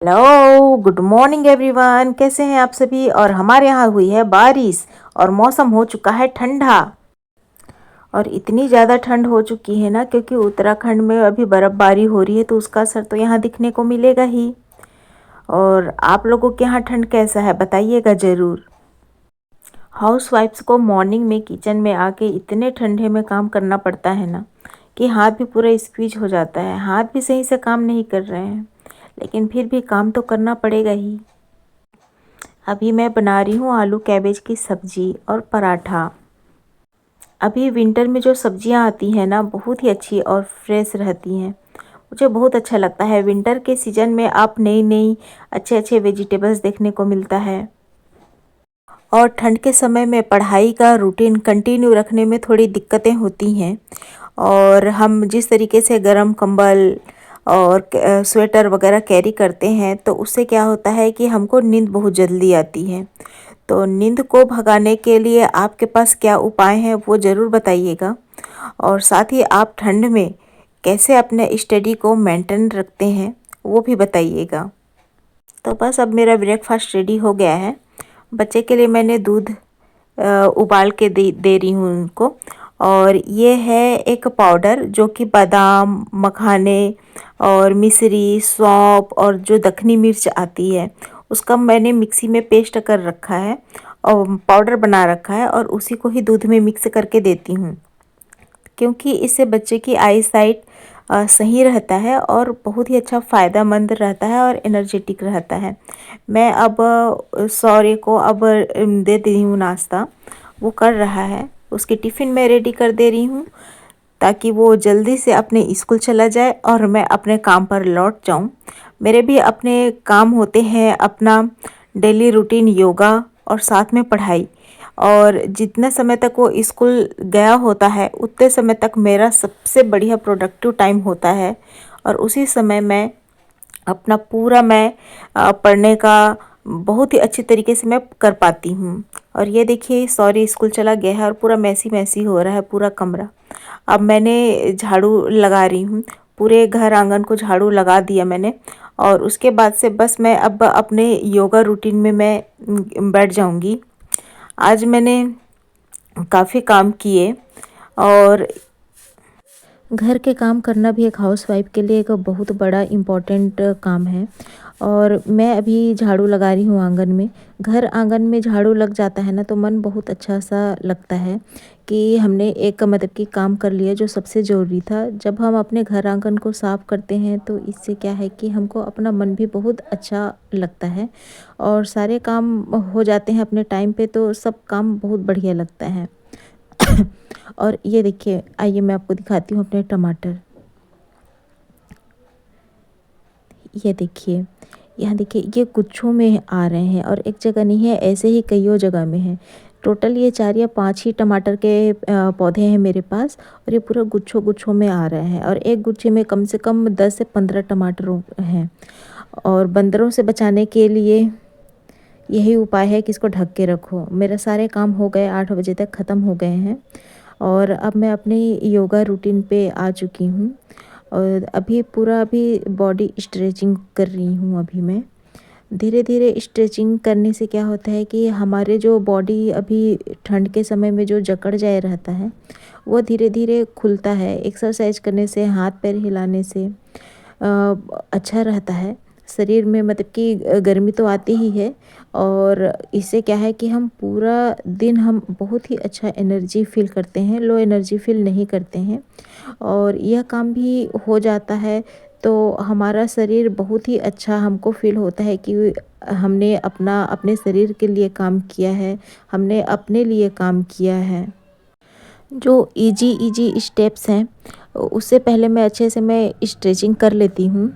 Hello, good morning everyone. कैसे हैं आप सभी। और हमारे यहाँ हुई है बारिश और मौसम हो चुका है ठंडा। और इतनी ज़्यादा ठंड हो चुकी है ना, क्योंकि उत्तराखंड में अभी बर्फ़बारी हो रही है, तो उसका असर तो यहाँ दिखने को मिलेगा ही। और आप लोगों के यहाँ ठंड कैसा है बताइएगा ज़रूर। हाउस वाइफ्स को मॉर्निंग में किचन में आके इतने ठंडे में काम करना पड़ता है ना, कि हाथ भी पूरा स्क्वीज हो जाता है। हाथ भी सही से काम नहीं कर रहे हैं, लेकिन फिर भी काम तो करना पड़ेगा ही। अभी मैं बना रही हूँ आलू कैबेज की सब्ज़ी और पराठा। अभी विंटर में जो सब्जियाँ आती हैं ना, बहुत ही अच्छी और फ्रेश रहती हैं। मुझे बहुत अच्छा लगता है। विंटर के सीज़न में आप नई नई अच्छे अच्छे वेजिटेबल्स देखने को मिलता है। और ठंड के समय में पढ़ाई का रूटीन कंटिन्यू रखने में थोड़ी दिक्कतें होती हैं। और हम जिस तरीके से गर्म कंबल और स्वेटर वगैरह कैरी करते हैं, तो उससे क्या होता है कि हमको नींद बहुत जल्दी आती है। तो नींद को भगाने के लिए आपके पास क्या उपाय हैं वो ज़रूर बताइएगा। और साथ ही आप ठंड में कैसे अपने स्टडी को मेंटेन रखते हैं वो भी बताइएगा। तो बस अब मेरा ब्रेकफास्ट रेडी हो गया है। बच्चे के लिए मैंने दूध उबाल के दे रही हूँ उनको। और ये है एक पाउडर जो कि बादाम, मखाने और मिश्री, सौंफ और जो दखनी मिर्च आती है, उसका मैंने मिक्सी में पेस्ट कर रखा है और पाउडर बना रखा है, और उसी को ही दूध में मिक्स करके देती हूँ। क्योंकि इससे बच्चे की आई साइट सही रहता है और बहुत ही अच्छा फ़ायदेमंद रहता है और एनर्जेटिक रहता है। मैं अब सौर्य को अब दे दी हूँ नाश्ता। वो कर रहा है, उसकी टिफ़िन मैं रेडी कर दे रही हूँ, ताकि वो जल्दी से अपने स्कूल चला जाए और मैं अपने काम पर लौट जाऊँ। मेरे भी अपने काम होते हैं, अपना डेली रूटीन योगा और साथ में पढ़ाई। और जितने समय तक वो स्कूल गया होता है, उतने समय तक मेरा सबसे बढ़िया प्रोडक्टिव टाइम होता है। और उसी समय मैं अपना पूरा पढ़ने का बहुत ही अच्छी तरीके से मैं कर पाती हूँ। और ये देखिए, सॉरी, स्कूल चला गया है और पूरा मैसी मैसी हो रहा है पूरा कमरा। अब मैंने झाड़ू लगा रही हूँ, पूरे घर आंगन को झाड़ू लगा दिया मैंने। और उसके बाद से बस मैं अब अपने योगा रूटीन में मैं बैठ जाऊँगी। आज मैंने काफ़ी काम किए। और घर के काम करना भी एक हाउसवाइफ के लिए एक बहुत बड़ा इम्पोर्टेंट काम है। और मैं अभी झाड़ू लगा रही हूँ आंगन में। घर आंगन में झाड़ू लग जाता है ना, तो मन बहुत अच्छा सा लगता है कि हमने एक मतलब कि काम कर लिया जो सबसे ज़रूरी था। जब हम अपने घर आंगन को साफ़ करते हैं, तो इससे क्या है कि हमको अपना मन भी बहुत अच्छा लगता है और सारे काम हो जाते हैं अपने टाइम पे, तो सब काम बहुत बढ़िया लगता है। और ये देखिए, आइए मैं आपको दिखाती हूँ अपने टमाटर। ये देखिए, यहाँ देखिए, ये गुच्छों में आ रहे हैं और एक जगह नहीं है, ऐसे ही कईयों जगह में है। टोटल ये 4 या 5 ही टमाटर के पौधे हैं मेरे पास, और ये पूरा गुच्छों गुच्छों में आ रहे हैं। और एक गुच्छे में कम से कम 10 से 15 टमाटर हैं। और बंदरों से बचाने के लिए यही उपाय है कि इसको ढक के रखो। मेरे सारे काम हो गए, 8 बजे तक ख़त्म हो गए हैं। और अब मैं अपनी योगा रूटीन पे आ चुकी हूँ। और अभी बॉडी स्ट्रेचिंग कर रही हूँ। अभी मैं धीरे धीरे स्ट्रेचिंग करने से क्या होता है कि हमारे जो बॉडी अभी ठंड के समय में जो जकड़ जाए रहता है, वो धीरे धीरे खुलता है। एक्सरसाइज करने से, हाथ पैर हिलाने से अच्छा रहता है शरीर में। मतलब कि गर्मी तो आती ही है, और इससे क्या है कि हम पूरा दिन हम बहुत ही अच्छा एनर्जी फील करते हैं, लो एनर्जी फील नहीं करते हैं। और यह काम भी हो जाता है, तो हमारा शरीर बहुत ही अच्छा हमको फील होता है कि हमने अपने शरीर के लिए काम किया है, हमने अपने लिए काम किया है। जो इजी इजी स्टेप्स हैं, उससे पहले मैं स्ट्रेचिंग कर लेती हूँ।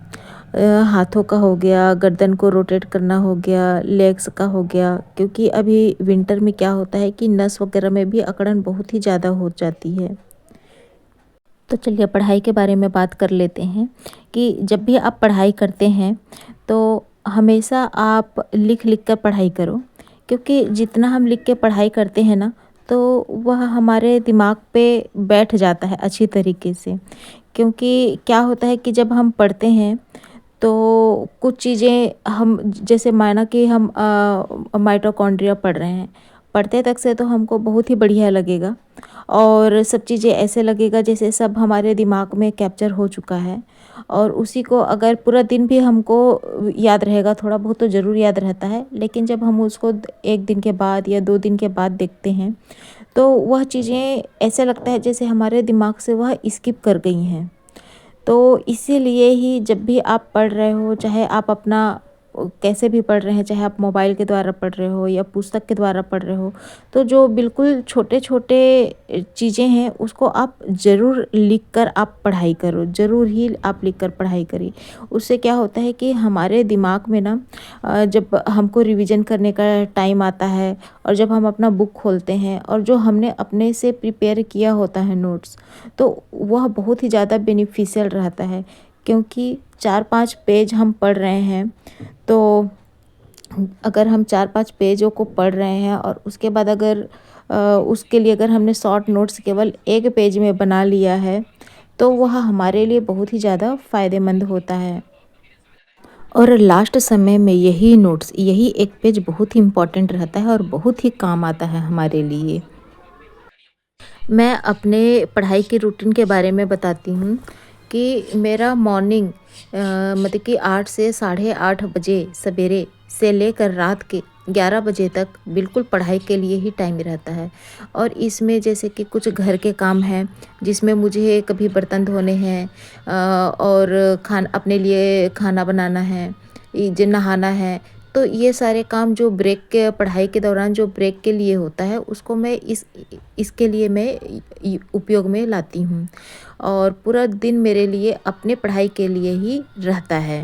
हाथों का हो गया, गर्दन को रोटेट करना हो गया, लेग्स का हो गया। क्योंकि अभी विंटर में क्या होता है कि नस वगैरह में भी अकड़न बहुत ही ज़्यादा हो जाती है। तो चलिए पढ़ाई के बारे में बात कर लेते हैं कि जब भी आप पढ़ाई करते हैं, तो हमेशा आप लिख लिख कर पढ़ाई करो। क्योंकि जितना हम लिख के पढ़ाई करते हैं ना, तो वह हमारे दिमाग पे बैठ जाता है अच्छी तरीके से। क्योंकि क्या होता है कि जब हम पढ़ते हैं, तो कुछ चीज़ें हम जैसे माना कि हम माइटोकॉन्ड्रिया पढ़ रहे हैं, पढ़ते तक से तो हमको बहुत ही बढ़िया लगेगा और सब चीज़ें ऐसे लगेगा जैसे सब हमारे दिमाग में कैप्चर हो चुका है और उसी को अगर पूरा दिन भी हमको याद रहेगा, थोड़ा बहुत तो ज़रूर याद रहता है, लेकिन जब हम उसको 1 दिन के बाद या 2 दिन के बाद देखते हैं तो वह चीज़ें ऐसे लगता है जैसे हमारे दिमाग से वह स्किप कर गई हैं। तो इसीलिए ही जब भी आप पढ़ रहे हो, चाहे आप अपना कैसे भी पढ़ रहे हैं, चाहे आप मोबाइल के द्वारा पढ़ रहे हो या पुस्तक के द्वारा पढ़ रहे हो, तो जो बिल्कुल छोटे-छोटे चीज़ें हैं उसको आप ज़रूर लिख कर आप पढ़ाई करो, ज़रूर ही आप लिख कर पढ़ाई करिए। उससे क्या होता है कि हमारे दिमाग में ना जब हमको रिवीजन करने का टाइम आता है और जब हम अपना बुक खोलते हैं और जो हमने अपने से प्रिपेयर किया होता है नोट्स, तो वह बहुत ही ज़्यादा बेनिफिशियल रहता है क्योंकि 4-5 पेज हम पढ़ रहे हैं, तो अगर हम 4-5 पेजों को पढ़ रहे हैं और उसके बाद अगर उसके लिए अगर हमने शॉर्ट नोट्स केवल 1 पेज में बना लिया है, तो वह हमारे लिए बहुत ही ज़्यादा फ़ायदेमंद होता है। और लास्ट समय में यही नोट्स, यही 1 पेज बहुत ही इम्पोर्टेंट रहता है और बहुत ही काम आता है हमारे लिए। मैं अपने पढ़ाई की रूटीन के बारे में बताती हूँ कि मेरा मॉर्निंग मतलब कि 8 से साढ़े 8 बजे सवेरे से लेकर रात के 11 बजे तक बिल्कुल पढ़ाई के लिए ही टाइम रहता है और इसमें जैसे कि कुछ घर के काम हैं जिसमें मुझे कभी बर्तन धोने हैं और अपने लिए खाना बनाना है, नहाना है, तो ये सारे काम जो ब्रेक के पढ़ाई के दौरान जो ब्रेक के लिए होता है उसको मैं इसके लिए मैं उपयोग में लाती हूँ और पूरा दिन मेरे लिए अपने पढ़ाई के लिए ही रहता है।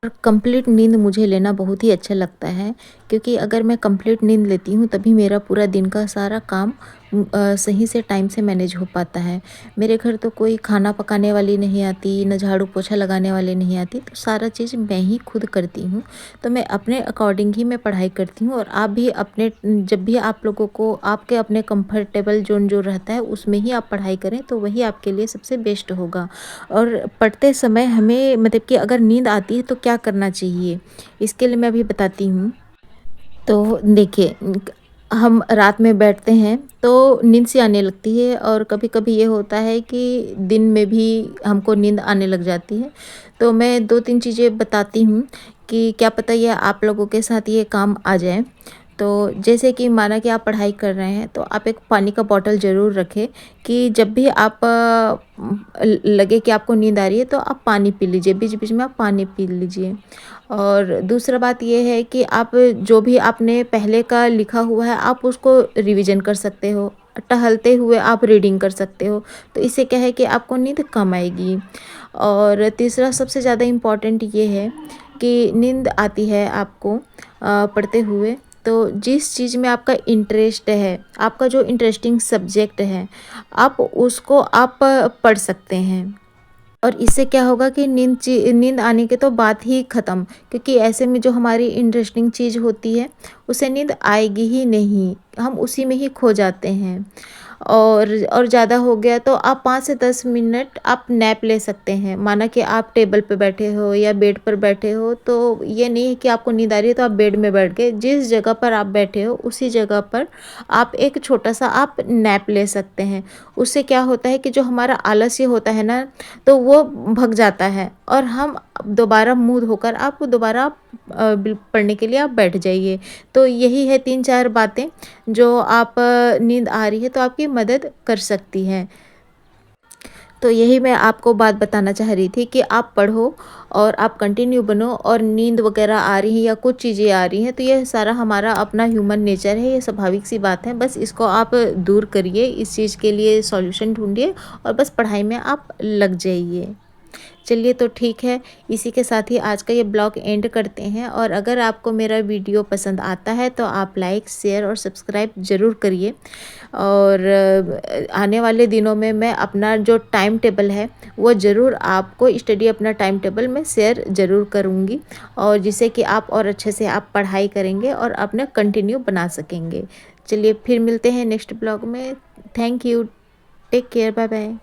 और कंप्लीट नींद मुझे लेना बहुत ही अच्छा लगता है क्योंकि अगर मैं कंप्लीट नींद लेती हूँ तभी मेरा पूरा दिन का सारा काम सही से टाइम से मैनेज हो पाता है। मेरे घर तो कोई खाना पकाने वाली नहीं आती, न झाड़ू पोछा लगाने वाली नहीं आती, तो सारा चीज़ मैं ही खुद करती हूँ। तो मैं अपने अकॉर्डिंग ही मैं पढ़ाई करती हूँ और आप भी अपने जब भी आप लोगों को आपके अपने कंफर्टेबल जोन जो रहता है उसमें ही आप पढ़ाई करें तो वही आपके लिए सबसे बेस्ट होगा। और पढ़ते समय हमें मतलब कि अगर नींद आती है तो क्या करना चाहिए, इसके लिए मैं अभी बताती हूँ। तो देखिए हम रात में बैठते हैं तो नींद सी आने लगती है और कभी-कभी ये होता है कि दिन में भी हमको नींद आने लग जाती है। तो मैं 2-3 चीज़ें बताती हूँ कि क्या पता ये आप लोगों के साथ ये काम आ जाए। तो जैसे कि माना कि आप पढ़ाई कर रहे हैं तो आप एक पानी का बॉटल ज़रूर रखें कि जब भी आप लगे कि आपको नींद आ रही है तो आप पानी पी लीजिए, बीच-बीच में आप पानी पी लीजिए। और दूसरा बात ये है कि आप जो भी आपने पहले का लिखा हुआ है आप उसको रिवीजन कर सकते हो, टहलते हुए आप रीडिंग कर सकते हो, तो इससे क्या है कि आपको नींद कम आएगी। और तीसरा सबसे ज़्यादा इम्पॉर्टेंट ये है कि नींद आती है आपको पढ़ते हुए, तो जिस चीज़ में आपका इंटरेस्ट है, आपका जो इंटरेस्टिंग सब्जेक्ट है, आप उसको आप पढ़ सकते हैं। और इससे क्या होगा कि नींद आने की तो बात ही ख़त्म, क्योंकि ऐसे में जो हमारी इंटरेस्टिंग चीज़ होती है उसे नींद आएगी ही नहीं, हम उसी में ही खो जाते हैं। और ज़्यादा हो गया तो आप 5 से 10 मिनट आप नैप ले सकते हैं। माना कि आप टेबल पे बैठे हो या बेड पर बैठे हो, तो ये नहीं है कि आपको नींद आ रही है तो आप बेड में बैठ गए, जिस जगह पर आप बैठे हो उसी जगह पर आप एक छोटा-सा आप नैप ले सकते हैं। उससे क्या होता है कि जो हमारा आलस्य होता है ना, तो वो भग जाता है और हम दोबारा मुँह धोकर आप दोबारा पढ़ने के लिए आप बैठ जाइए। तो यही है 3-4 बातें जो आप नींद आ रही है तो आपकी मदद कर सकती हैं। तो यही मैं आपको बात बताना चाह रही थी कि आप पढ़ो और आप कंटिन्यू बनो, और नींद वगैरह आ रही है या कुछ चीज़ें आ रही हैं तो ये सारा हमारा अपना ह्यूमन नेचर है, ये स्वाभाविक सी बात है। बस इसको आप दूर करिए, इस चीज़ के लिए सॉल्यूशन ढूँढिए और बस पढ़ाई में आप लग जाइए। चलिए तो ठीक है, इसी के साथ ही आज का ये ब्लॉग एंड करते हैं, और अगर आपको मेरा वीडियो पसंद आता है तो आप लाइक, शेयर और सब्सक्राइब ज़रूर करिए। और आने वाले दिनों में मैं अपना जो टाइम टेबल है वो ज़रूर आपको स्टडी अपना टाइम टेबल मैं शेयर ज़रूर करूँगी, और जिससे कि आप और अच्छे से आप पढ़ाई करेंगे और अपना कंटिन्यू बना सकेंगे। चलिए फिर मिलते हैं नेक्स्ट ब्लॉग में। Thank you, take care, bye bye.